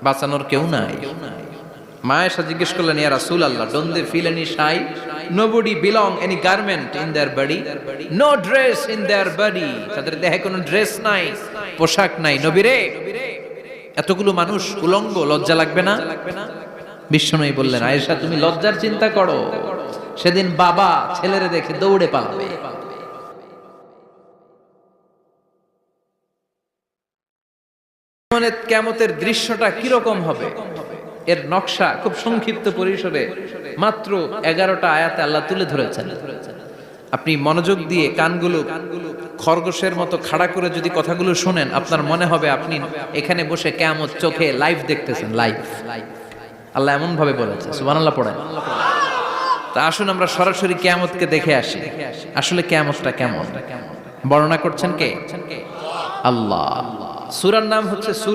বাঁচানোর কেউ নাই। মা আয়েশা জিজ্ঞেস করলেন, ইয়া Rasulullah, don't they feel any shy? Nobody belong any garment in their body, no dress in their body. তাদের দেহে কোনো ড্রেস নাই, পোশাক নাই। নবী রে, এতগুলো মানুষ উলঙ্গ, লজ্জা লাগবে না? বিশ্বনবী বললেন, আয়েশা তুমি লজ্জার চিন্তা করো, সেদিন বাবা ছেলেরে দেখে দৌড়ে পালাবে। কিয়ামতের দৃশ্যটা কিরকম হবে এর নকশা খুব সংক্ষিপ্ত পরিসরে মাত্র 11টা আয়াতে আল্লাহ তুলে ধরেছেন। আপনি মনোযোগ দিয়ে কানগুলো খরগোশের মতো খাড়া করে যদি কথাগুলো শুনেন, আপনার মনে হবে আপনি এখানে বসে কিয়ামত চোখে লাইভ দেখতেছেন। লাইভ আল্লাহ এমন ভাবে বলেছে, সুবহানাল্লাহ পড়েন। তা আসুন আমরা সরাসরি কিয়ামতকে দেখে আসি। আসলে কিয়ামতটা কেমন বর্ণনা করছেন কে? আল্লাহ। সূরার নাম হচ্ছে